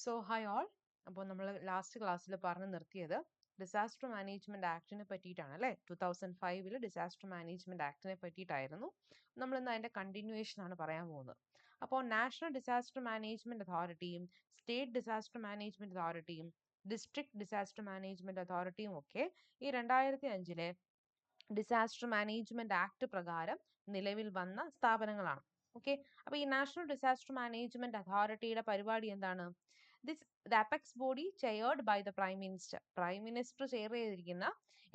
So hi all. അപ്പോൾ നമ്മൾ last ക്ലാസ്സിൽ പറഞ്ഞു നിർത്തിയത് ഡിസാസ്റ്റർ മാനേജ്മെന്റ് ആക്ടിനെ പറ്റിയിട്ടാണ് അല്ലേ. 2005 ഡിസാസ്റ്റർ മാനേജ്മെന്റ് ആക്ടിനെ പറ്റിയിട്ടായിരുന്നു. നമ്മൾ ഇന്ന് അതിന്റെ കണ്ടിന്യൂവേഷൻ ആണ് പറയാൻ പോകുന്നത്. അപ്പോൾ നാഷണൽ ഡിസാസ്റ്റർ മാനേജ്മെന്റ് അതോറിറ്റിയും സ്റ്റേറ്റ് ഡിസാസ്റ്റർ മാനേജ്മെന്റ് അതോറിറ്റിയും ഡിസ്ട്രിക്ട് ഡിസാസ്റ്റർ മാനേജ്മെന്റ് അതോറിറ്റിയും ഒക്കെ ഈ 2005 ഡിസാസ്റ്റർ മാനേജ്മെന്റ് ആക്ട് പ്രകാരം നിലവിൽ വന്ന സ്ഥാപനങ്ങളാണ്. ഓക്കെ, അപ്പൊ ഈ നാഷണൽ ഡിസാസ്റ്റർ മാനേജ്മെന്റ് അതോറിറ്റിയുടെ പരിപാടി എന്താണ്? The apex body chaired by the prime minister. Prime minister chair ചെയ്തിരിക്കുന്ന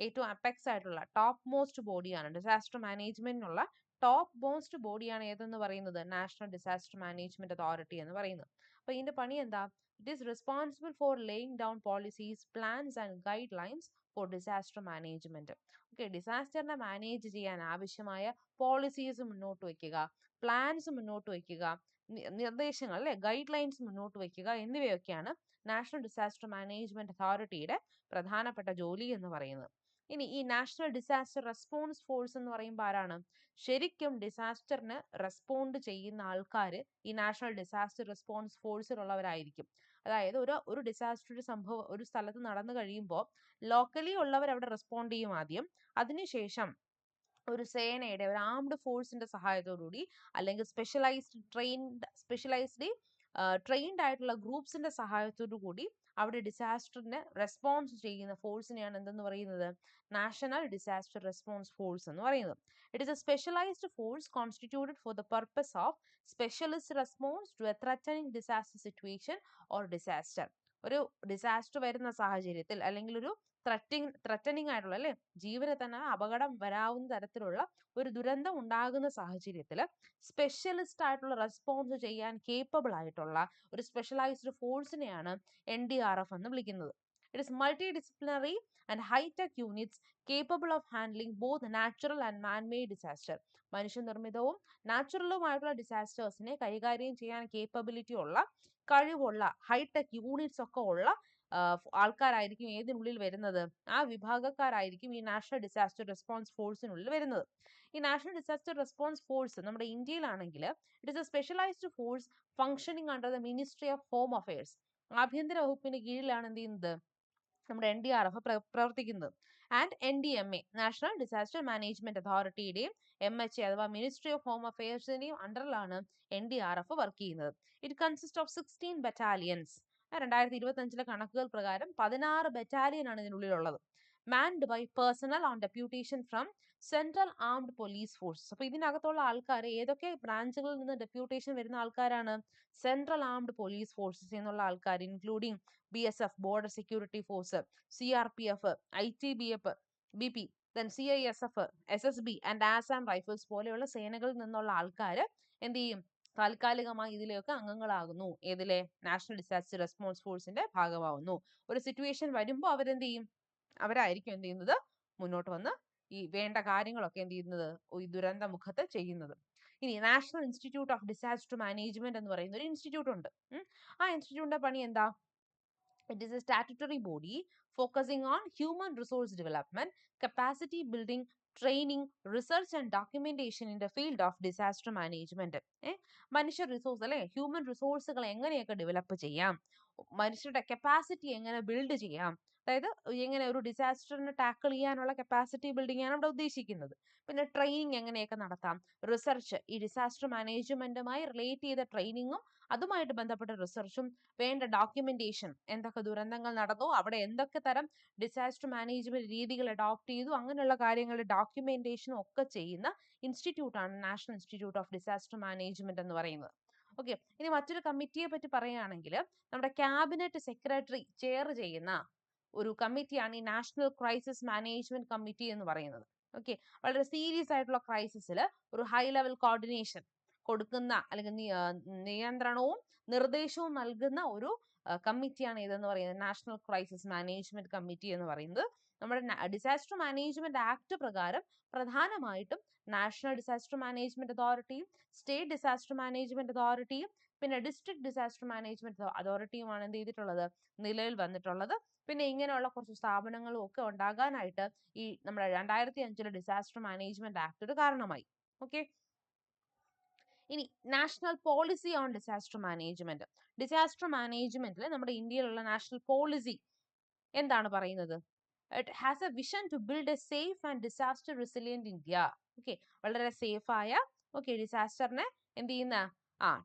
ഏറ്റവും അപെക്സ് ആയിട്ടുള്ള ടോപ്പ് മോസ്റ്റ് ബോഡിയാണ് ഡിസാസ്റ്റർ മാനേജ്മെന്റിനുള്ള ടോപ്പ് മോസ്റ്റ് ബോഡിയാണ് ഏതെന്ന് പറയുന്നത് നാഷണൽ ഡിസാസ്റ്റർ മാനേജ്മെന്റ് അതോറിറ്റി എന്ന് പറയുന്നത്. അപ്പൊ ഇതിന്റെ പണി എന്താ? It is responsible for laying down policies, plans and guidelines for disaster management. Okay, ഡിസാസ്റ്ററിനെ മാനേജ് ചെയ്യാൻ ആവശ്യമായ പോളിസീസ് മുന്നോട്ട് വയ്ക്കുക, പ്ലാൻസ് മുന്നോട്ട് വയ്ക്കുക, നിർദ്ദേശങ്ങൾ അല്ലെ ഗൈഡ് ലൈൻസ് മുന്നോട്ട് വയ്ക്കുക എന്നിവയൊക്കെയാണ് നാഷണൽ ഡിസാസ്റ്റർ മാനേജ്മെന്റ് അതോറിറ്റിയുടെ പ്രധാനപ്പെട്ട ജോലി എന്ന് പറയുന്നത്. ഇനി ഈ നാഷണൽ ഡിസാസ്റ്റർ റെസ്പോൺസ് ഫോഴ്സ് എന്ന് പറയുമ്പോൾ ആരാണ്? ശരിക്കും ഡിസാസ്റ്ററിന് റെസ്പോണ്ട് ചെയ്യുന്ന ആൾക്കാർ ഈ നാഷണൽ ഡിസാസ്റ്റർ റെസ്പോൺസ് ഫോഴ്സിലുള്ളവരായിരിക്കും. അതായത് ഒരു ഡിസാസ്റ്റർ സംഭവം ഒരു സ്ഥലത്ത് നടന്നു കഴിയുമ്പോൾ ലോക്കലി ഉള്ളവർ അവിടെ റെസ്പോണ്ട് ചെയ്യും ആദ്യം. അതിനുശേഷം ഒരു സേനയുടെ ഒരു ആംഡ് ഫോഴ്സിന്റെ സഹായത്തോടുകൂടി അല്ലെങ്കിൽ സ്പെഷ്യലൈസ്ഡ് ട്രെയിൻഡ് ആയിട്ടുള്ള ഗ്രൂപ്പ്സിന്റെ സഹായത്തോടു കൂടി അവിടെ ഡിസാസ്റ്ററിന് റെസ്പോൺസ് ചെയ്യുന്ന ഫോഴ്സിനെയാണ് എന്തെന്ന് പറയുന്നത്? നാഷണൽ ഡിസാസ്റ്റർ റെസ്പോൺസ് ഫോഴ്സ് എന്ന് പറയുന്നത്. It is a specialised force constituted for the purpose of specialist response to a threatening disaster situation or disaster. ഒരു ഡിസാസ്റ്റർ വരുന്ന സാഹചര്യത്തിൽ അല്ലെങ്കിൽ ഒരു ത്രറ്റനിങ് ആയിട്ടുള്ള അല്ലെ ജീവന് തന്നെ അപകടം വരാവുന്ന തരത്തിലുള്ള ഒരു ദുരന്തം ഉണ്ടാകുന്ന സാഹചര്യത്തിൽ സ്പെഷ്യലിസ്റ്റ് ആയിട്ടുള്ള റെസ്പോൺസ് ചെയ്യാൻ കേപ്പബിൾ ആയിട്ടുള്ള ഒരു സ്പെഷ്യലൈസ്ഡ് ഫോഴ്സിനെയാണ് NDRF എന്ന് വിളിക്കുന്നത്. It is multidisciplinary and hitech units capable of handling both natural and manmade disaster. മനുഷ്യനിർമ്മിതവും നാച്ചുറലുമായിട്ടുള്ള ഡിസാസ്റ്റേഴ്സിനെ കൈകാര്യം ചെയ്യാൻ കേപ്പബിലിറ്റി ഉള്ള കഴിവുള്ള ഹൈടെക് യൂണിറ്റ്സ് ഒക്കെ ഉള്ള ആൾക്കാരായിരിക്കും ഏതിനുള്ളിൽ വരുന്നത്? ആ വിഭാഗക്കാരായിരിക്കും ഈ നാഷണൽ ഡിസാസ്റ്റർ റെസ്പോൺസ് ഫോഴ്സിനുള്ളിൽ വരുന്നത്. ഈ നാഷണൽ ഡിസാസ്റ്റർ റെസ്പോൺസ് ഫോഴ്സ് നമ്മുടെ ഇന്ത്യയിലാണെങ്കിൽ it is a specialised force functioning under the ministry of home affairs. ആഭ്യന്തര വകുപ്പിന് കീഴിലാണ് എന്ത് ചെയ്യുന്നത്? നമ്മുടെ NDRF പ്രവർത്തിക്കുന്നത്. And NDMA national disaster management അതോറിറ്റിയുടെയും MHA അഥവാ മിനിസ്ട്രി ഓഫ് ഹോം അഫയേഴ്സിന്റെയും അണ്ടറിലാണ് NDRF വർക്ക് ചെയ്യുന്നത്. It consist of 16 battalions. 2025 കണക്കുകൾ പ്രകാരം 16 ബറ്റാലിയൻ ആണ് ഇതിനുള്ളിലുള്ളത്. Manned by personnel on deputation from central armed police forces. അപ്പൊ ഇതിനകത്തുള്ള ആൾക്കാർ ഏതൊക്കെ ബ്രാഞ്ചുകളിൽ നിന്ന് ഡെപ്യൂട്ടേഷൻ വരുന്ന ആൾക്കാരാണ്? സെൻട്രൽ ആംഡ് പോലീസ് ഫോഴ്സസ് എന്നുള്ള ആൾക്കാർ, including BSF border security force, CRPF, ITBF, BP, then CISF, SSB and Assam rifles പോലെയുള്ള സേനകളിൽ നിന്നുള്ള ആൾക്കാർ എന്ത് ചെയ്യും? താൽക്കാലികമായി ഇതിലെയൊക്കെ അംഗങ്ങളാകുന്നു. ഏതിലെ? നാഷണൽ ഡിസാസ്റ്റർ റെസ്പോൺസ് ഫോഴ്സിന്റെ ഭാഗമാവുന്നു. ഒരു സിറ്റുവേഷൻ വരുമ്പോൾ അവരെന്ത് ചെയ്യും? അവരായിരിക്കും എന്ത് ചെയ്യുന്നത്? മുന്നോട്ട് വന്ന് ഈ വേണ്ട കാര്യങ്ങളൊക്കെ എന്ത് ചെയ്യുന്നത്? ഈ ദുരന്ത മുഖത്ത് ചെയ്യുന്നത്. ഇനി national institute of disaster management എന്ന് പറയുന്ന ഒരു ഇൻസ്റ്റിറ്റ്യൂട്ട് ഉണ്ട്. ആ ഇൻസ്റ്റിറ്റ്യൂട്ടിന്റെ പണി എന്താ? It is a statutory body focusing on human resource development, capacity building, training, research and documentation in the field of disaster management. മനുഷ്യ റിസോഴ്സ് അല്ലെ, ഹ്യൂമൻ റിസോഴ്സുകൾ എങ്ങനെയൊക്കെ ഡെവലപ്പ് ചെയ്യാം, മനുഷ്യരുടെ കപ്പാസിറ്റി എങ്ങനെ ബിൽഡ് ചെയ്യാം, അതായത് എങ്ങനെ ഒരു ഡിസാസ്റ്ററിനെ ടാക്കിൾ ചെയ്യാനുള്ള കപ്പാസിറ്റി ബിൽഡിംഗ് ആണ് ഇവിടെ ഉദ്ദേശിക്കുന്നത്. പിന്നെ ട്രെയിനിങ് എങ്ങനെയൊക്കെ നടത്താം, റിസർച്ച്, ഈ ഡിസാസ്റ്റർ മാനേജ്മെന്റുമായി റിലേറ്റ് ചെയ്ത ട്രെയിനിങ്ങും അതുമായിട്ട് ബന്ധപ്പെട്ട റിസർച്ചും, വേണ്ട ഡോക്യുമെന്റേഷൻ, എന്തൊക്കെ ദുരന്തങ്ങൾ നടന്നു, അവിടെ എന്തൊക്കെ തരം ഡിസാസ്റ്റർ മാനേജ്മെന്റ് രീതികൾ അഡോപ്റ്റ് ചെയ്തു, അങ്ങനെയുള്ള കാര്യങ്ങളുടെ ഡോക്യുമെന്റേഷനും ഒക്കെ ചെയ്യുന്ന ഇൻസ്റ്റിറ്റ്യൂട്ടാണ് national institute of disaster management എന്ന് പറയുന്നത്. ഓക്കെ, ഇനി മറ്റൊരു കമ്മിറ്റിയെ പറ്റി പറയുകയാണെങ്കിൽ നമ്മുടെ ക്യാബിനറ്റ് സെക്രട്ടറി ചെയർ ചെയ്യുന്ന ഒരു കമ്മിറ്റിയാണ് ഈ നാഷണൽ ക്രൈസിസ് മാനേജ്മെന്റ് കമ്മിറ്റി എന്ന് പറയുന്നത്. ഓക്കെ, വളരെ സീരിയസ് ആയിട്ടുള്ള ക്രൈസിസിൽ ഒരു ഹൈ ലെവൽ കോർഡിനേഷൻ കൊടുക്കുന്ന അല്ലെങ്കിൽ നിയന്ത്രണവും നിർദ്ദേശവും നൽകുന്ന ഒരു കമ്മിറ്റിയാണ് ഇതെന്ന് പറയുന്നത് നാഷണൽ ക്രൈസിസ് മാനേജ്മെന്റ് കമ്മിറ്റി എന്ന് പറയുന്നത്. നമ്മുടെ ഡിസാസ്റ്റർ മാനേജ്മെന്റ് ആക്ട് പ്രകാരം പ്രധാനമായിട്ടും നാഷണൽ ഡിസാസ്റ്റർ മാനേജ്മെന്റ് അതോറിറ്റിയും സ്റ്റേറ്റ് ഡിസാസ്റ്റർ മാനേജ്മെന്റ് അതോറിറ്റിയും പിന്നെ ഡിസ്ട്രിക്ട് ഡിസാസ്റ്റർ മാനേജ്മെന്റ് അതോറിറ്റിയുമാണ് എന്ത് ചെയ്തിട്ടുള്ളത്? നിലവിൽ വന്നിട്ടുള്ളത്. പിന്നെ ഇങ്ങനെയുള്ള കുറച്ച് സ്ഥാപനങ്ങളും ഒക്കെ ഉണ്ടാകാനായിട്ട് ഈ നമ്മുടെ 2005 ഡിസാസ്റ്റർ മാനേജ്മെന്റ് ആക്ട് ഒരു കാരണമായി. ഓക്കെ, ഇനി national policy on disaster management. Disaster മാനേജ്മെന്റിൽ നമ്മുടെ ഇന്ത്യയിലുള്ള നാഷണൽ പോളിസി എന്താണ് പറയുന്നത്? It has a vision to build a safe and disaster resilient India. Okay, വളരെ സേഫ് ആയ, ഓക്കെ, ഡിസാസ്റ്ററിനെ എന്ത് ചെയ്യുന്ന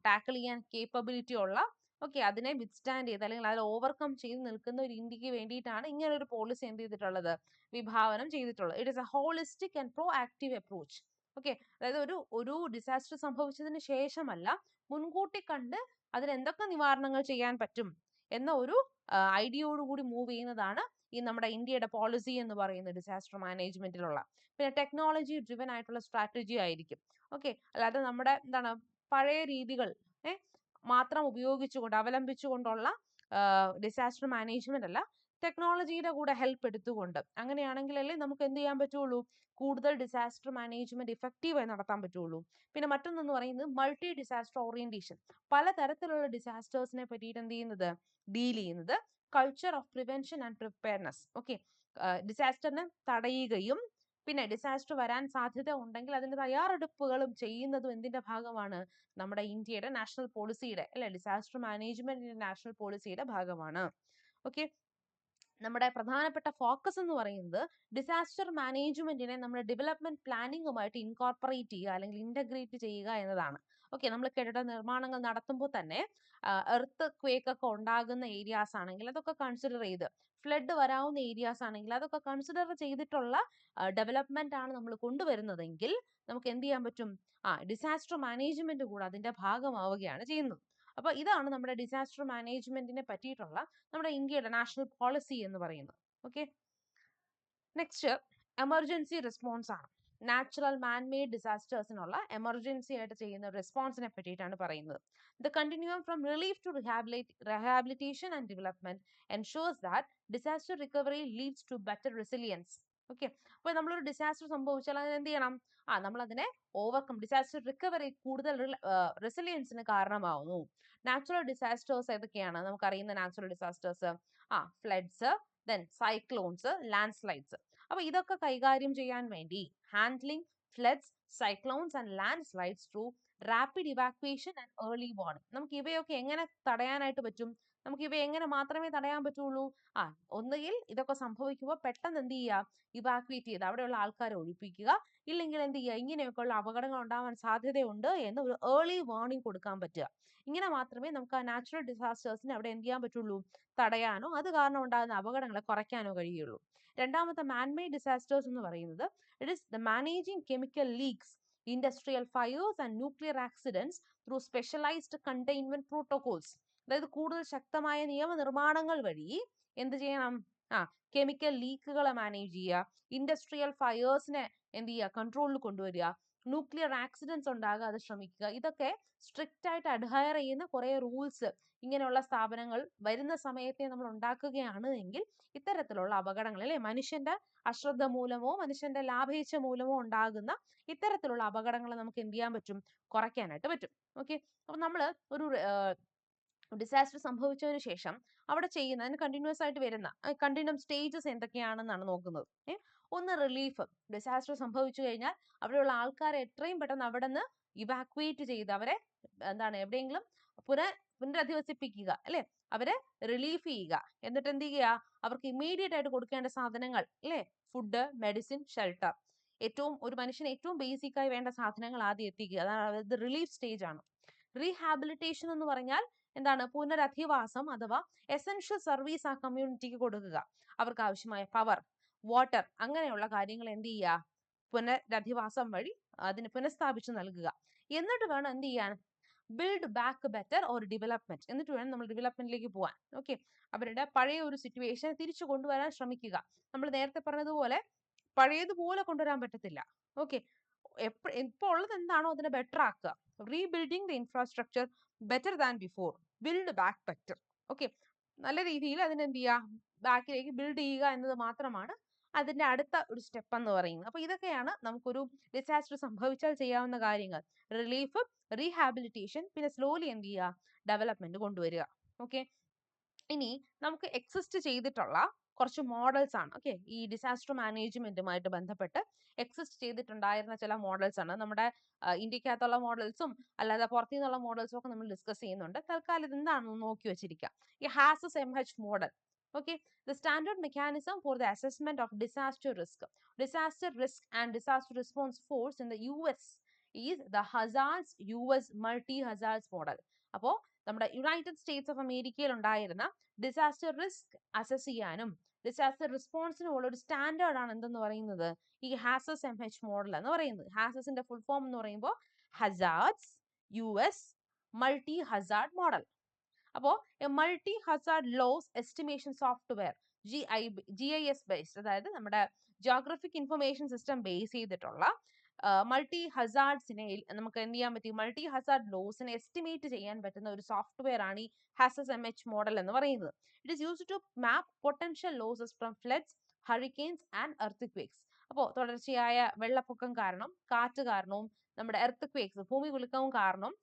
ടാക്കിൾ ചെയ്യാൻ കേപ്പബിലിറ്റി ഉള്ള, ഓക്കെ, അതിനെ വിത്ത്സ്റ്റാൻഡ് ചെയ്ത് അല്ലെങ്കിൽ അതിൽ ഓവർകം ചെയ്ത് നിൽക്കുന്ന ഒരു ഇന്ത്യക്ക് വേണ്ടിയിട്ടാണ് ഇങ്ങനെ ഒരു പോളിസി എന്ത് ചെയ്തിട്ടുള്ളത്, വിഭാവനം ചെയ്തിട്ടുള്ളത്. It is A holistic and pro active approach. Okay, അതായത് ഒരു ഡിസാസ്റ്റർ സംഭവിച്ചതിന് ശേഷമല്ല, മുൻകൂട്ടി കണ്ട് അതിന് എന്തൊക്കെ നിവാരണങ്ങൾ ചെയ്യാൻ പറ്റും എന്ന ഒരു ഐഡിയയോടുകൂടി മൂവ് ചെയ്യുന്നതാണ് ഈ നമ്മുടെ ഇന്ത്യയുടെ പോളിസി എന്ന് പറയുന്നത് ഡിസാസ്റ്റർ മാനേജ്മെന്റിലുള്ള. പിന്നെ ടെക്നോളജി ഡ്രിവൻ ആയിട്ടുള്ള സ്ട്രാറ്റജി ആയിരിക്കും. ഓക്കെ, അല്ലാതെ നമ്മുടെ എന്താണ് പഴയ രീതികൾ മാത്രം ഉപയോഗിച്ചുകൊണ്ട് അവലംബിച്ചുകൊണ്ടുള്ള ഡിസാസ്റ്റർ മാനേജ്മെന്റ് അല്ല, ടെക്നോളജിയുടെ കൂടെ ഹെൽപ്പ് എടുത്തുകൊണ്ട്. അങ്ങനെയാണെങ്കിലല്ലേ നമുക്ക് എന്ത് ചെയ്യാൻ പറ്റുള്ളൂ, കൂടുതൽ ഡിസാസ്റ്റർ മാനേജ്മെന്റ് ഇഫക്റ്റീവായി നടത്താൻ പറ്റുള്ളൂ. പിന്നെ മറ്റൊന്നെന്ന് പറയുന്നത് മൾട്ടി ഡിസാസ്റ്റർ ഓറിയന്റേഷൻ. പലതരത്തിലുള്ള ഡിസാസ്റ്റേഴ്സിനെ പറ്റിയിട്ട് എന്ത് ചെയ്യുന്നത്, ഡീൽ ചെയ്യുന്നത്. Culture of prevention and preparedness. Okay, ഡിസാസ്റ്ററിനെ തടയുകയും പിന്നെ ഡിസാസ്റ്റർ വരാൻ സാധ്യത ഉണ്ടെങ്കിൽ അതിന്റെ തയ്യാറെടുപ്പുകളും ചെയ്യുന്നതും എന്തിന്റെ ഭാഗമാണ്, നമ്മുടെ ഇന്ത്യയുടെ നാഷണൽ പോളിസിയുടെ, അല്ലെ, ഡിസാസ്റ്റർ മാനേജ്മെന്റ് നാഷണൽ പോളിസിയുടെ ഭാഗമാണ്. ഓക്കെ, നമ്മുടെ പ്രധാനപ്പെട്ട ഫോക്കസ് എന്ന് പറയുന്നത് ഡിസാസ്റ്റർ മാനേജ്മെന്റിനെ നമ്മുടെ ഡെവലപ്മെന്റ് പ്ലാനിങ്ങുമായിട്ട് ഇൻകോർപ്പറേറ്റ് ചെയ്യുക അല്ലെങ്കിൽ ഇന്റഗ്രേറ്റ് ചെയ്യുക എന്നതാണ്. ഓക്കെ, നമ്മൾ കെട്ടിട നിർമ്മാണങ്ങൾ നടത്തുമ്പോൾ തന്നെ എർത്ത് ക്വേക്ക് ഒക്കെ ഉണ്ടാകുന്ന ഏരിയാസ് ആണെങ്കിൽ അതൊക്കെ കൺസിഡർ ചെയ്ത്, ഫ്ലഡ് വരാവുന്ന ഏരിയാസ് ആണെങ്കിൽ അതൊക്കെ കൺസിഡർ ചെയ്തിട്ടുള്ള ഡെവലപ്മെന്റ് ആണ് നമ്മൾ കൊണ്ടുവരുന്നതെങ്കിൽ നമുക്ക് എന്ത് ചെയ്യാൻ പറ്റും, ഡിസാസ്റ്റർ മാനേജ്മെന്റ് കൂടെ അതിന്റെ ഭാഗമാവുകയാണ് ചെയ്യുന്നത്. അപ്പൊ ഇതാണ് നമ്മുടെ ഡിസാസ്റ്റർ മാനേജ്മെന്റിനെ പറ്റിയിട്ടുള്ള നമ്മുടെ ഇന്ത്യയുടെ നാഷണൽ പോളിസി എന്ന് പറയുന്നത്. ഓക്കെ, നെക്സ്റ്റ് എമർജൻസി റെസ്പോൺസ് ആണ്. നാച്ചുറൽ മാൻമെയ്ഡ് ഡിസാസ്റ്റേഴ്സിനുള്ള എമർജൻസി ആയിട്ട് ചെയ്യുന്ന റെസ്പോൺസിനെ പറ്റിയിട്ടാണ് പറയുന്നത്. The continuum from relief to rehabilitation and development ensures that disaster recovery leads to better resilience. Okay, അപ്പൊ നമ്മളൊരു ഡിസാസ്റ്റർ സംഭവിച്ചാൽ അതിന് എന്ത് ചെയ്യണം, നമ്മൾ അതിനെ ഓവർകം, ഡിസാസ്റ്റർ റിക്കവറി കൂടുതൽ റെസിലിയൻസിന് കാരണമാവുന്നു. നാച്ചുറൽ ഡിസാസ്റ്റേഴ്സ് ഏതൊക്കെയാണ് നമുക്കറിയുന്ന natural disasters? Floods, then cyclones, landslides. അപ്പൊ ഇതൊക്കെ കൈകാര്യം ചെയ്യാൻ വേണ്ടി handling floods, cyclones and landslides through rapid evacuation and early warning. നമുക്ക് ഇവയൊക്കെ എങ്ങനെ തടയാനായിട്ട് പറ്റും, നമുക്ക് ഇവ എങ്ങനെ മാത്രമേ തടയാൻ പറ്റുള്ളൂ, ഒന്നുകിൽ ഇതൊക്കെ സംഭവിക്കുമ്പോൾ പെട്ടെന്ന് എന്ത് ചെയ്യുക, ഇവാക്വേറ്റ് ചെയ്ത് അവിടെയുള്ള ആൾക്കാരെ ഒഴിപ്പിക്കുക, ഇല്ലെങ്കിൽ എന്ത് ചെയ്യുക, ഇങ്ങനെയൊക്കെയുള്ള അപകടങ്ങൾ ഉണ്ടാവാൻ സാധ്യതയുണ്ട് എന്ന് ഒരു ഏർലി വാർണിംഗ് കൊടുക്കാൻ പറ്റുക. ഇങ്ങനെ മാത്രമേ നമുക്ക് ആ നാച്ചുറൽ ഡിസാസ്റ്റേഴ്സിനെ അവിടെ എന്ത് ചെയ്യാൻ പറ്റുള്ളൂ, തടയാനോ അത് കാരണം ഉണ്ടാകുന്ന അപകടങ്ങളെ കുറയ്ക്കാനോ കഴിയുള്ളൂ. രണ്ടാമത്തെ മാൻമെയ്ഡ് ഡിസാസ്റ്റേഴ്സ് എന്ന് പറയുന്നത് it is the managing chemical leaks, industrial fires and nuclear accidents through specialised containment protocols. അതായത് കൂടുതൽ ശക്തമായ നിയമനിർമ്മാണങ്ങൾ വഴി എന്ത് ചെയ്യണം, കെമിക്കൽ ലീക്കുകളെ മാനേജ് ചെയ്യുക, ഇൻഡസ്ട്രിയൽ ഫയേഴ്സിനെ എന്ത് ചെയ്യുക, കൺട്രോളിൽ കൊണ്ടുവരിക, ന്യൂക്ലിയർ ആക്സിഡന്റ്സ് ഉണ്ടാകാതെ ശ്രമിക്കുക. ഇതൊക്കെ സ്ട്രിക്റ്റ് ആയിട്ട് അഡ്ഹയർ ചെയ്യുന്ന കുറെ റൂൾസ് ഇങ്ങനെയുള്ള സ്ഥാപനങ്ങൾ വരുന്ന സമയത്തെ നമ്മൾ ഉണ്ടാക്കുകയാണ് എങ്കിൽ ഇത്തരത്തിലുള്ള അപകടങ്ങൾ, അല്ലെ, മനുഷ്യന്റെ അശ്രദ്ധ മൂലമോ മനുഷ്യന്റെ ലാഭേച്ഛ മൂലമോ ഉണ്ടാകുന്ന ഇത്തരത്തിലുള്ള അപകടങ്ങൾ നമുക്ക് എന്ത് ചെയ്യാൻ പറ്റും, കുറയ്ക്കാനായിട്ട് പറ്റും. ഓക്കെ, അപ്പൊ നമ്മൾ ഒരു ഡിസാസ്റ്റർ സംഭവിച്ചതിന് ശേഷം അവിടെ ചെയ്യുന്ന അതിന് കണ്ടിന്യൂസ് ആയിട്ട് വരുന്ന കണ്ടിന്യൂം സ്റ്റേജസ് എന്തൊക്കെയാണെന്നാണ് നോക്കുന്നത്. ഒന്ന് റിലീഫ്. ഡിസാസ്റ്റർ സംഭവിച്ചു കഴിഞ്ഞാൽ അവിടെയുള്ള ആൾക്കാരെ എത്രയും പെട്ടെന്ന് അവിടെ നിന്ന് ഇവാക്വേറ്റ് ചെയ്ത് അവരെ എന്താണ് എവിടെയെങ്കിലും പുനരധിവസിപ്പിക്കുക, അല്ലെ, അവരെ റിലീഫ് ചെയ്യുക. എന്നിട്ട് എന്ത് ചെയ്യുക, അവർക്ക് ഇമ്മീഡിയറ്റ് ആയിട്ട് കൊടുക്കേണ്ട സാധനങ്ങൾ, അല്ലെ, ഫുഡ്, മെഡിസിൻ, ഷെൽട്ടർ, ഒരു മനുഷ്യന് ഏറ്റവും ബേസിക് ആയി വേണ്ട സാധനങ്ങൾ ആദ്യം എത്തിക്കുക. അതാണ് റിലീഫ് സ്റ്റേജ് ആണ്. റീഹാബിലിറ്റേഷൻ എന്ന് പറഞ്ഞാൽ എന്താണ്, പുനരധിവാസം അഥവാ എസെൻഷ്യൽ സർവീസ് ആ കമ്മ്യൂണിറ്റിക്ക് കൊടുക്കുക. അവർക്ക് ആവശ്യമായ പവർ, വാട്ടർ, അങ്ങനെയുള്ള കാര്യങ്ങൾ എന്ത് ചെയ്യുക, പുനരധിവാസം വഴി അതിന് പുനഃസ്ഥാപിച്ചു നൽകുക. എന്നിട്ട് വേണം എന്ത് ചെയ്യാൻ, build back better or development. എന്നിട്ട് വേണം നമ്മൾ ഡെവലപ്മെന്റിലേക്ക് പോകാൻ. ഓക്കെ, അവരുടെ പഴയ ഒരു സിറ്റുവേഷൻ തിരിച്ചു കൊണ്ടുവരാൻ ശ്രമിക്കുക. നമ്മൾ നേരത്തെ പറഞ്ഞതുപോലെ പഴയതുപോലെ കൊണ്ടുവരാൻ പറ്റത്തില്ല. ഓക്കെ, ഇപ്പോൾ ഉള്ളത് എന്താണോ അതിനെ ബെറ്റർ ആക്കുക. Rebuilding the infrastructure better than before, build back better. Okay, നല്ല രീതിയിൽ അതിനെന്ത് ചെയ്യുക, ബാക്കിലേക്ക് ബിൽഡ് ചെയ്യുക എന്നത് മാത്രമാണ് അതിന്റെ അടുത്ത ഒരു സ്റ്റെപ്പ് എന്ന് പറയുന്നത്. അപ്പൊ ഇതൊക്കെയാണ് നമുക്കൊരു ഡിസാസ്റ്റർ സംഭവിച്ചാൽ ചെയ്യാവുന്ന കാര്യങ്ങൾ. റിലീഫ്, റീഹാബിലിറ്റേഷൻ, പിന്നെ സ്ലോലി എന്ത് ചെയ്യുക, ഡെവലപ്മെന്റ് കൊണ്ടുവരിക. ഓക്കെ, ഇനി നമുക്ക് എക്സിസ്റ്റ് ചെയ്തിട്ടുള്ള കുറച്ച് മോഡൽസ് ആണ്. ഓക്കെ, ഈ ഡിസാസ്റ്റർ മാനേജ്മെന്റുമായിട്ട് ബന്ധപ്പെട്ട് എക്സിസ്റ്റ് ചെയ്തിട്ടുണ്ടായിരുന്ന ചില മോഡൽസ് ആണ്. നമ്മുടെ ഇന്ത്യക്കകത്തുള്ള മോഡൽസും അല്ലാതെ പുറത്തു നിന്നുള്ള മോഡൽസും ഒക്കെ നമ്മൾ ഡിസ്കസ് ചെയ്യുന്നുണ്ട്. തൽക്കാലം ഇത് എന്താണെന്ന് നോക്കി വെച്ചിരിക്കാം. ഈ ഹാസസ് MH model. Okay, the standard mechanism for the assessment of disaster risk and disaster response force in the US is the Hazards US multi-hazards model. അപ്പോൾ നമ്മുടെ യുണൈറ്റഡ് സ്റ്റേറ്റ്സ് ഓഫ് അമേരിക്കയിൽ ഉണ്ടായിരുന്ന ഡിസാസ്റ്റർ റിസ്ക് അസസ് ചെയ്യാനും disaster റെസ്പോൺസിനുള്ള ഒരു standard ആണ് എന്തെന്ന് പറയുന്നത് ഈ ഹാസസ് MH മോഡൽ എന്ന് പറയുന്നത്. ഹാസസിന്റെ ഫുൾ ഫോം എന്ന് പറയുമ്പോൾ hazards US multi hazard model. അപ്പോൾ multi hazard loss estimation software GIS based, അതായത് നമ്മുടെ ജോഗ്രഫിക് ഇൻഫർമേഷൻ സിസ്റ്റം ബേസ് ചെയ്തിട്ടുള്ള മൾട്ടി ഹസാർഡ്സിനെ നമുക്ക് എന്ത് ചെയ്യാൻ പറ്റും, മൾട്ടി ഹസാർഡ് ലോസിനെ എസ്റ്റിമേറ്റ് ചെയ്യാൻ പറ്റുന്ന ഒരു സോഫ്റ്റ്വെയർ ആണ് ഈ ഹാസസ് MH മോഡൽ എന്ന് പറയുന്നത്. It is used to map potential losses from floods, hurricanes and earth. അപ്പോൾ തുടർച്ചയായ വെള്ളപ്പൊക്കം കാരണം, കാറ്റ് കാരണവും നമ്മുടെ എർത്ത് ഭൂമികുലുക്കവും കാരണം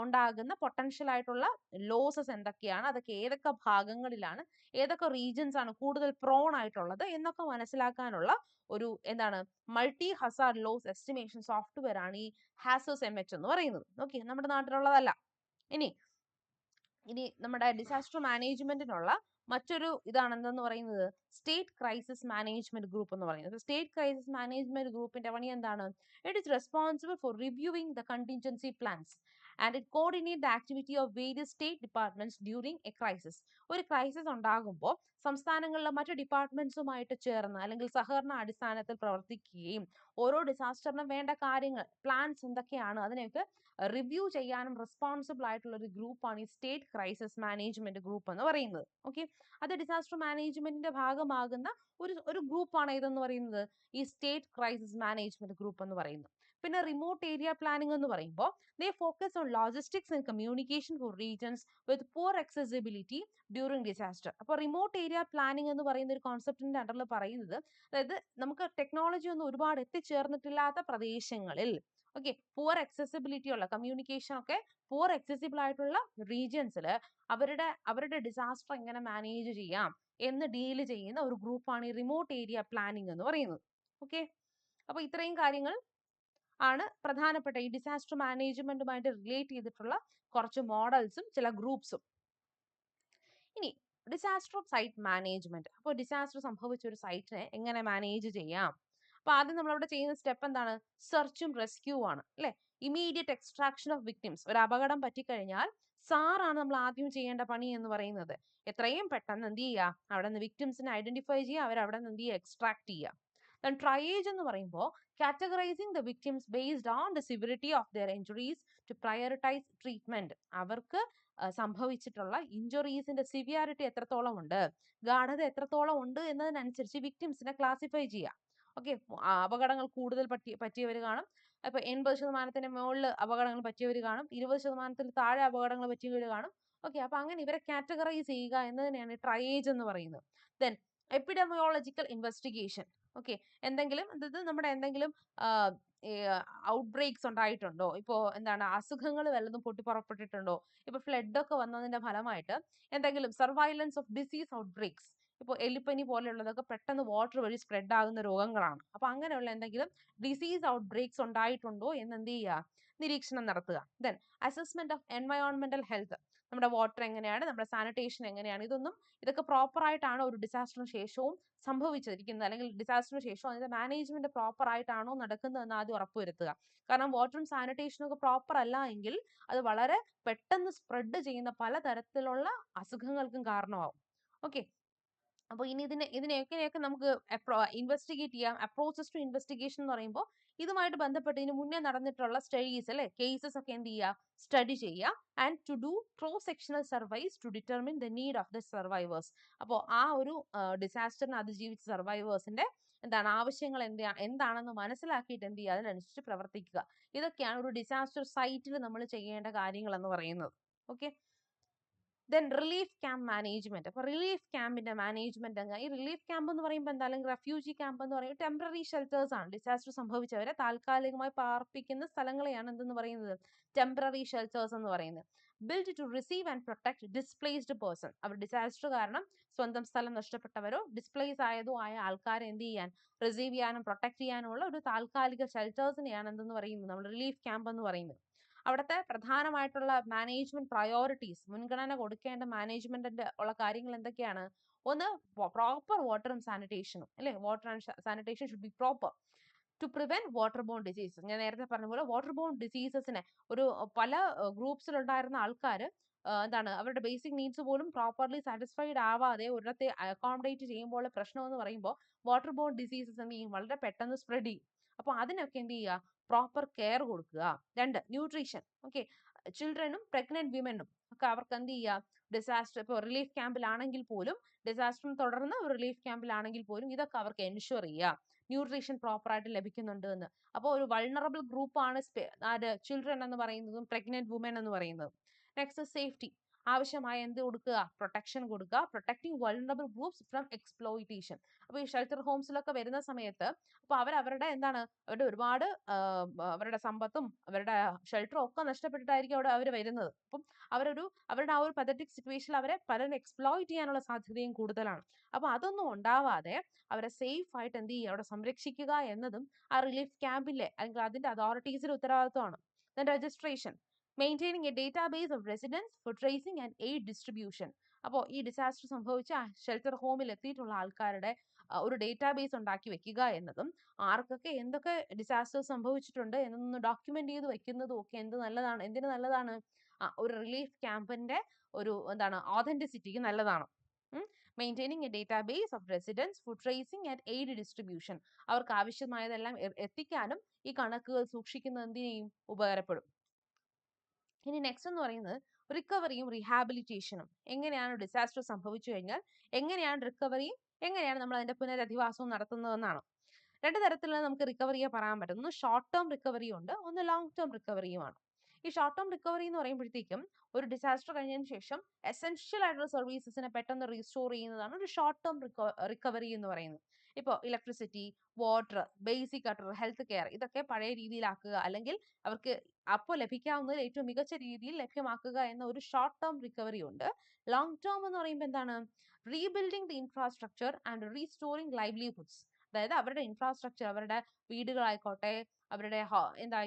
ഉണ്ടാകുന്ന പൊട്ടൻഷ്യൽ ആയിട്ടുള്ള ലോസസ് എന്തൊക്കെയാണ്, അതൊക്കെ ഏതൊക്കെ ഭാഗങ്ങളിലാണ്, ഏതൊക്കെ റീജിയൻസ് ആണ് കൂടുതൽ പ്രോൺ ആയിട്ടുള്ളത് എന്നൊക്കെ മനസ്സിലാക്കാനുള്ള ഒരു എന്താണ് multi hazard loss estimation software ആണ് ഈ ഹാസസ് MH എന്ന് പറയുന്നത്. ഓക്കെ, നമ്മുടെ നാട്ടിലുള്ളതല്ല. ഇനി നമ്മുടെ ഡിസാസ്റ്റർ മാനേജ്മെന്റിനുള്ള മറ്റൊരു ഇതാണ് എന്തെന്ന് പറയുന്നത് സ്റ്റേറ്റ് ക്രൈസിസ് മാനേജ്മെന്റ് ഗ്രൂപ്പ് എന്ന് പറയുന്നത്. സ്റ്റേറ്റ് ക്രൈസിസ് മാനേജ്മെന്റ് ഗ്രൂപ്പിന്റെ പണി എന്താണ്? It is responsible for reviewing the contingency plans and it coordinate the activity of various state departments during a crisis. ഒരു ക്രൈസിസ് ഉണ്ടാകുമ്പോൾ സംസ്ഥാനങ്ങളിലെ മറ്റു ഡിപ്പാർട്ട്മെന്റ്സുമായിട്ട് ചേർന്ന് അല്ലെങ്കിൽ സഹകരണ അടിസ്ഥാനത്തിൽ പ്രവർത്തിക്കുകയും ഓരോ ഡിസാസ്റ്ററിനും വേണ്ട കാര്യങ്ങൾ, പ്ലാൻസ് എന്തൊക്കെയാണ് അതിനെയൊക്കെ റിവ്യൂ ചെയ്യാനും റെസ്പോൺസിബിൾ ആയിട്ടുള്ള ഒരു ഗ്രൂപ്പാണ് ഈ സ്റ്റേറ്റ് ക്രൈസിസ് മാനേജ്മെന്റ് ഗ്രൂപ്പ് എന്ന് പറയുന്നത്. ഓക്കെ, അത് ഡിസാസ്റ്റർ മാനേജ്മെന്റിന്റെ ഭാഗമാകുന്ന ഒരു ഗ്രൂപ്പാണ് ഏതെന്ന് പറയുന്നത് ഈ സ്റ്റേറ്റ് ക്രൈസിസ് മാനേജ്മെന്റ് ഗ്രൂപ്പ് എന്ന് പറയുന്നത്. പിന്നെ റിമോട്ട് ഏരിയ പ്ലാനിംഗ് എന്ന് പറയുമ്പോൾ they focus on logistics and communication for regions with poor accessibility during disaster. അപ്പോൾ റിമോട്ട് ഏരിയ പ്ലാനിംഗ് എന്ന് പറയുന്ന ഒരു കോൺസെപ്റ്റിന്റെ അണ്ടറിൽ പറയുന്നത്, അതായത് നമുക്ക് ടെക്നോളജി ഒന്നും ഒരുപാട് എത്തിച്ചേർന്നിട്ടില്ലാത്ത പ്രദേശങ്ങളിൽ, ഓക്കെ, പുവർ accessibility ഉള്ള കമ്മ്യൂണിക്കേഷൻ ഒക്കെ പുവർ accessible ആയിട്ടുള്ള റീജിയൻസിൽ അവരുടെ ഡിസാസ്റ്റർ എങ്ങനെ മാനേജ് ചെയ്യാം എന്ന് ഡീൽ ചെയ്യുന്ന ഒരു ഗ്രൂപ്പാണ് ഈ റിമോട്ട് ഏരിയ പ്ലാനിംഗ് എന്ന് പറയുന്നത്. ഓക്കെ, അപ്പൊ ഇത്രയും കാര്യങ്ങൾ ആണ് പ്രധാനപ്പെട്ട ഈ ഡിസാസ്റ്റർ മാനേജ്മെന്റുമായിട്ട് റിലേറ്റ് ചെയ്തിട്ടുള്ള കുറച്ച് മോഡൽസും ചില ഗ്രൂപ്പ്സും. ഇനി ഡിസാസ്റ്റർ സൈറ്റ് മാനേജ്മെന്റ്. അപ്പോൾ ഡിസാസ്റ്റർ സംഭവിച്ച ഒരു സൈറ്റിനെ എങ്ങനെ മാനേജ് ചെയ്യാം? അപ്പൊ ആദ്യം നമ്മൾ അവിടെ ചെയ്യുന്ന സ്റ്റെപ്പ് എന്താണ്? സെർച്ചും റെസ്ക്യൂ ആണ്, അല്ലെ? Immediate extraction of victims. ഒരു അപകടം പറ്റിക്കഴിഞ്ഞാൽ സാറാണ് നമ്മൾ ആദ്യം ചെയ്യേണ്ട പണി എന്ന് പറയുന്നത്. എത്രയും പെട്ടെന്ന് എന്ത് ചെയ്യുക, അവിടെ നിന്ന് വിക്ടിംസിനെ ഐഡന്റിഫൈ ചെയ്യുക, അവർ അവിടെ നിന്ന് എന്ത് ചെയ്യുക, എക്സ്ട്രാക്ട് ചെയ്യുക. Then triage എന്ന് പറയുമ്പോൾ categorizing the victims based on the severity of their injuries to prioritize treatment. അവർക്ക് സംഭവിച്ചിട്ടുള്ള ഇഞ്ചുറീസിന്റെ സിവിയാരിറ്റി എത്രത്തോളം ഉണ്ട്, ഗാഢത എത്രത്തോളം ഉണ്ട് എന്നതിനനുസരിച്ച് വിക്ടിംസിനെ ക്ലാസിഫൈ ചെയ്യാം. ഓക്കെ, അപകടങ്ങൾ കൂടുതൽ പറ്റിയവർ കാണും. അപ്പൊ 80% മുകളിൽ അപകടങ്ങൾ പറ്റിയവർ കാണും, 20% താഴെ അപകടങ്ങൾ പറ്റിയവർ കാണും. ഓക്കെ, അപ്പൊ അങ്ങനെ ഇവരെ കാറ്റഗറൈസ് ചെയ്യുക എന്നതിനെയാണ് ട്രയേജ് എന്ന് പറയുന്നത്. Then epidemiological investigation. ഓക്കെ, എന്തെങ്കിലും അതായത് നമ്മുടെ എന്തെങ്കിലും ഔട്ട് ബ്രേക്സ് ഉണ്ടായിട്ടുണ്ടോ, ഇപ്പോ എന്താണ് അസുഖങ്ങൾ വല്ലതും പൊട്ടിപ്പുറപ്പെട്ടിട്ടുണ്ടോ, ഇപ്പൊ ഫ്ലഡ് ഒക്കെ വന്നതിന്റെ ഫലമായിട്ട് എന്തെങ്കിലും surveillance of disease outbreaks, ഇപ്പോൾ എലിപ്പനി പോലെയുള്ളതൊക്കെ പെട്ടെന്ന് വാട്ടർ വഴി സ്പ്രെഡ് ആകുന്ന രോഗങ്ങളാണ്. അപ്പൊ അങ്ങനെയുള്ള എന്തെങ്കിലും ഡിസീസ് ഔട്ട് ബ്രേക്സ് ഉണ്ടായിട്ടുണ്ടോ എന്ന് എന്ത് ചെയ്യുക, നിരീക്ഷണം നടത്തുക. ദെൻ അസസ്മെന്റ് ഓഫ് എൻവയോൺമെന്റൽ ഹെൽത്ത്. നമ്മുടെ വാട്ടർ എങ്ങനെയാണ്, നമ്മുടെ സാനിറ്റേഷൻ എങ്ങനെയാണ്, ഇതൊക്കെ പ്രോപ്പർ ആയിട്ടാണോ ഒരു ഡിസാസ്റ്ററിന് ശേഷവും സംഭവിച്ചിരിക്കുന്നത്, അല്ലെങ്കിൽ ഡിസാസ്റ്ററിന് ശേഷം അതിന്റെ മാനേജ്മെന്റ് പ്രോപ്പർ ആയിട്ടാണോ നടക്കുന്നതെന്ന് ആദ്യം ഉറപ്പുവരുത്തുക. കാരണം വാട്ടറും സാനിറ്റേഷനും ഒക്കെ പ്രോപ്പർ അല്ല എങ്കിൽ അത് വളരെ പെട്ടെന്ന് സ്പ്രെഡ് ചെയ്യുന്ന പലതരത്തിലുള്ള അസുഖങ്ങൾക്കും കാരണമാവും. ഓക്കെ, അപ്പോൾ ഇനി ഇതിനെയൊക്കെ നമുക്ക് ഇൻവെസ്റ്റിഗേറ്റ് ചെയ്യാം. അപ്രോച്ചസ് ടു ഇൻവെസ്റ്റിഗേഷൻ എന്ന് പറയുമ്പോൾ ഇതുമായിട്ട് ബന്ധപ്പെട്ട് ഇതിന് മുന്നേ നടന്നിട്ടുള്ള സ്റ്റഡീസ്, അല്ലെ, കേസസ് ഒക്കെ എന്ത് ചെയ്യുക, സ്റ്റഡി ചെയ്യുക. And to do cross sectional surveys to determine the need of the survivors. അപ്പോൾ ആ ഒരു ഡിസാസ്റ്ററിനെ അതിജീവിച്ച സർവൈവേഴ്സിന്റെ എന്താണ് ആവശ്യങ്ങൾ എന്താണെന്ന് മനസ്സിലാക്കിയിട്ട് എന്ത് ചെയ്യുക, അതിനനുസരിച്ച് പ്രവർത്തിക്കുക. ഇതൊക്കെയാണ് ഒരു ഡിസാസ്റ്റർ സൈറ്റിൽ നമ്മൾ ചെയ്യേണ്ട കാര്യങ്ങൾ എന്ന് പറയുന്നത്. Okay, then relief camp management. അപ്പോൾ റിലീഫ് ക്യാമ്പിന്റെ മാനേജ്മെന്റ് ഈ റിലീഫ് ക്യാമ്പ് എന്ന് പറയുമ്പോൾ എന്താ, അല്ലെങ്കിൽ റെഫ്യൂജി ക്യാമ്പ് എന്ന് പറയുമ്പോൾ ടെമ്പററി ഷെൽട്ടേഴ്സ് ആണ്. ഡിസാസ്റ്റർ സംഭവിച്ചവരെ താൽക്കാലികമായി പാർപ്പിക്കുന്ന സ്ഥലങ്ങളെയാണ് എന്തെന്ന് പറയുന്നത്, ടെമ്പററി ഷെൽട്ടേഴ്സ് എന്ന് പറയുന്നത്. Build to receive and protect displaced person. അവർ ഡിസാസ്റ്റർ കാരണം സ്വന്തം സ്ഥലം നഷ്ടപ്പെട്ടവരോ ഡിസ്പ്ലേസ് ആയതോ ആയ ആൾക്കാരെ എന്ത് ചെയ്യാൻ, റിസീവ് ചെയ്യാനും പ്രൊട്ടക്ട് ചെയ്യാനുമുള്ള ഒരു താൽക്കാലിക ഷെൽട്ടേഴ്സിനെയാണ് എന്തെന്ന് പറയുന്നത്, നമ്മൾ റിലീഫ് ക്യാമ്പ് എന്ന് പറയുന്നത്. അവിടുത്തെ പ്രധാനമായിട്ടുള്ള മാനേജ്മെന്റ് പ്രയോറിറ്റീസ്, മുൻഗണന കൊടുക്കേണ്ട മാനേജ്മെന്റിന്റെ ഉള്ള കാര്യങ്ങൾ എന്തൊക്കെയാണ്? ഒന്ന്, പ്രോപ്പർ വാട്ടർ ആൻഡ് സാനിറ്റേഷനും, അല്ലെ, water and sanitation should be proper to prevent water borne diseases. ഞാൻ നേരത്തെ പറഞ്ഞ പോലെ വാട്ടർ ബോൺ ഡിസീസസിനെ ഒരു പല ഗ്രൂപ്പ്സിലുണ്ടായിരുന്ന ആൾക്കാർ എന്താണ്, അവരുടെ ബേസിക് നീഡ്സ് പോലും പ്രോപ്പർലി സാറ്റിസ്ഫൈഡ് ആവാതെ ഒരിടത്തെ അക്കോമഡേറ്റ് ചെയ്യുമ്പോൾ പ്രശ്നം എന്ന് പറയുമ്പോൾ വാട്ടർ ബോൺ ഡിസീസസ് എന്ത് ചെയ്യും, വളരെ പെട്ടെന്ന് സ്പ്രെഡ് ചെയ്യും. അപ്പോൾ അതിനൊക്കെ എന്ത് ചെയ്യുക, പ്രോപ്പർ കെയർ കൊടുക്കുക. രണ്ട്, ന്യൂട്രീഷൻ. ഓക്കെ, ചിൽഡ്രനും പ്രഗ്നന്റ് വിമനും ഒക്കെ അവർക്ക് എന്ത് ചെയ്യുക, ഡിസാസ്റ്റർ ഇപ്പോൾ റിലീഫ് ക്യാമ്പിലാണെങ്കിൽ പോലും, ഡിസാസ്റ്ററിനെ തുടർന്ന് റിലീഫ് ക്യാമ്പിലാണെങ്കിൽ പോലും ഇതൊക്കെ അവർക്ക് എൻഷുർ ചെയ്യുക, ന്യൂട്രീഷൻ പ്രോപ്പർ ആയിട്ട് ലഭിക്കുന്നുണ്ട് എന്ന്. അപ്പോൾ ഒരു വൾണറബിൾ ഗ്രൂപ്പാണ് ചിൽഡ്രൻ എന്ന് പറയുന്നതും പ്രഗ്നന്റ് വുമൻ എന്ന് പറയുന്നതും. Next, safety. ആവശ്യമായ എന്ത് കൊടുക്കുക, പ്രൊട്ടക്ഷൻ കൊടുക്കുക. Protecting vulnerable groups from exploitation. അപ്പോൾ ഈ ഷെൽട്ടർ ഹോംസിലൊക്കെ വരുന്ന സമയത്ത് അപ്പോൾ അവരുടെ എന്താണ്, അവരുടെ ഒരുപാട് അവരുടെ സമ്പത്തും അവരുടെ ഷെൽട്ടറും ഒക്കെ നഷ്ടപ്പെട്ടിട്ടായിരിക്കും അവിടെ അവർ വരുന്നത്. അപ്പം അവരുടെ ആ ഒരു പതറ്റിക് സിറ്റുവേഷനിൽ അവരെ പലരും എക്സ്പ്ലോയിറ്റ് ചെയ്യാനുള്ള സാധ്യതയും കൂടുതലാണ്. അപ്പോൾ അതൊന്നും ഉണ്ടാവാതെ അവരെ സേഫ് ആയിട്ട് എന്ത് ചെയ്യുക, അവിടെ സംരക്ഷിക്കുക എന്നതും ആ റിലീഫ് ക്യാമ്പിലെ അല്ലെങ്കിൽ അതിന്റെ അതോറിറ്റീസിന്റെ ഉത്തരവാദിത്വമാണ്. Registration, maintaining a database of residence for tracing and aid distribution. അപ്പോൾ ഈ ഡിസാസ്റ്റർ സംഭവിച്ച ഷെൽട്ടർ ഹോമിൽ എത്തിയിട്ടുള്ള ആൾക്കാരുടെ ഒരു ഡേറ്റാബേസ് ഉണ്ടാക്കി വെക്കുക എന്നതും, ആർക്കൊക്കെ എന്തൊക്കെ ഡിസാസ്റ്റേഴ്സ് സംഭവിച്ചിട്ടുണ്ട് എന്നൊന്ന് ഡോക്യുമെന്റ് ചെയ്ത് വെക്കുന്നതും ഒക്കെ എന്തിനു നല്ലതാണ്, ഒരു റിലീഫ് ക്യാമ്പിന്റെ ഒരു എന്താണ് ഓതന്റിസിറ്റിക്ക് നല്ലതാണ്. Maintaining a database of residence for tracing and aid distribution. അവർക്ക് ആവശ്യമായതെല്ലാം എത്തിക്കാനും ഈ കണക്കുകൾ സൂക്ഷിക്കുന്ന എന്തിനേയും ഉപകാരപ്പെടും. ഇനി നെക്സ്റ്റ് എന്ന് പറയുന്നത് റിക്കവറിയും റീഹാബിലിറ്റേഷനും. എങ്ങനെയാണ് ഡിസാസ്റ്റർ സംഭവിച്ചു കഴിഞ്ഞാൽ എങ്ങനെയാണ് റിക്കവറിയും എങ്ങനെയാണ് നമ്മൾ അതിന്റെ പുനരധിവാസവും നടത്തുന്നതെന്നാണ്. രണ്ട് തരത്തിലുള്ള നമുക്ക് റിക്കവറിയെ പറയാൻ പറ്റും. ഒന്ന് ഷോർട്ട് ടേം റിക്കവറിയും ഉണ്ട്, ഒന്ന് ലോങ് ടേം റിക്കവറിയുമാണ്. ഈ ഷോർട്ട് ടേം റിക്കവറി എന്ന് പറയുമ്പോഴത്തേക്കും ഒരു ഡിസാസ്റ്റർ കഴിഞ്ഞതിന് ശേഷം എസെൻഷ്യൽ ആയിട്ടുള്ള സർവീസസിനെ പെട്ടെന്ന് റീസ്റ്റോർ ചെയ്യുന്നതാണ് ഒരു ഷോർട്ട് ടേം റിക്കവറി എന്ന് പറയുന്നത്. ഇപ്പോൾ ഇലക്ട്രിസിറ്റി, വാട്ടർ, ബേസിക് ആയിട്ടുള്ള ഹെൽത്ത് കെയർ ഇതൊക്കെ പഴയ രീതിയിലാക്കുക, അല്ലെങ്കിൽ അവർക്ക് അപ്പോൾ ലഭിക്കാവുന്നതിൽ ഏറ്റവും മികച്ച രീതിയിൽ ലഭ്യമാക്കുക എന്ന ഒരു ഷോർട്ട് ടേം റിക്കവറി ഉണ്ട്. ലോങ് ടേം എന്ന് പറയുമ്പോൾ എന്താണ്, rebuilding the infrastructure and restoring livelihoods. അതായത് അവരുടെ ഇൻഫ്രാസ്ട്രക്ചർ, അവരുടെ വീടുകളായിക്കോട്ടെ, അവരുടെ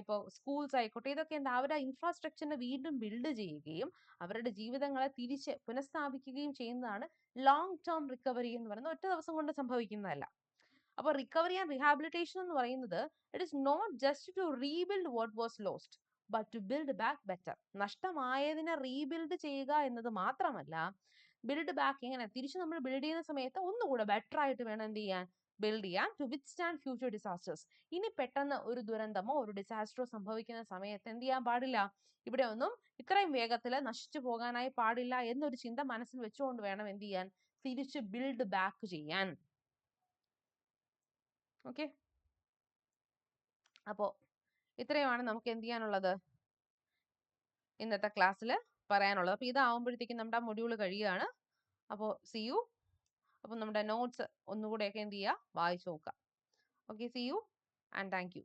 ഇപ്പോൾ സ്കൂൾസ് ആയിക്കോട്ടെ, ഇതൊക്കെ എന്താ, അവരുടെ ഇൻഫ്രാസ്ട്രക്ചറിനെ വീണ്ടും ബിൽഡ് ചെയ്യുകയും അവരുടെ ജീവിതങ്ങളെ തിരിച്ച് പുനഃസ്ഥാപിക്കുകയും ചെയ്യുന്നതാണ് ലോങ് ടേം റിക്കവറി എന്ന് പറയുന്നത്. ഒറ്റ ദിവസം കൊണ്ട് സംഭവിക്കുന്നതല്ല. അപ്പോൾ റിക്കവറി ആൻഡ് റീഹാബിലിറ്റേഷൻ എന്ന് പറയുന്നത് it is not just to rebuild what was lost but to build back better. നഷ്ടമായതിനെ റീബിൽഡ് ചെയ്യുക എന്നത് മാത്രമല്ല, ബിൽഡ് ബാക്ക് എങ്ങനെ തിരിച്ച് നമ്മൾ ബിൽഡ് ചെയ്യുന്ന സമയത്ത് ഒന്നുകൂടെ ബെറ്റർ ആയിട്ട് വേണം എന്ത് ചെയ്യാൻ, ബിൽഡ് ചെയ്യാൻ, ടു വിത്ത്സ്റ്റാൻഡ് ഫ്യൂച്ചർ ഡിസാസ്റ്റേഴ്സ്. ഇനി പെട്ടെന്ന് ഒരു ദുരന്തമോ ഒരു ഡിസാസ്റ്ററോ സംഭവിക്കുന്ന സമയത്ത് എന്ത് ചെയ്യാൻ പാടില്ല, ഇവിടെ ഒന്നും ഇത്രയും വേഗത്തിൽ നശിച്ചു പോകാനായി പാടില്ല എന്നൊരു ചിന്ത മനസ്സിൽ വെച്ചുകൊണ്ട് വേണം എന്ത് ചെയ്യാൻ, തിരിച്ച് ബിൽഡ് ബാക്ക് ചെയ്യാൻ. ഓക്കെ, അപ്പോൾ ഇത്രയുമാണ് നമുക്ക് എന്ത് ചെയ്യാനുള്ളത് ഇന്നത്തെ ക്ലാസ്സിൽ പറയാനുള്ളത്. അപ്പോൾ ഇതാവുമ്പോഴത്തേക്കും നമ്മുടെ മൊഡ്യൂൾ കഴിയുകയാണ്. അപ്പോൾ സി യു. അപ്പോൾ നമ്മുടെ നോട്ട്സ് ഒന്നുകൂടെയൊക്കെ എന്ത് ചെയ്യുക, വായിച്ചു നോക്കുക. Okay, C you and thank you.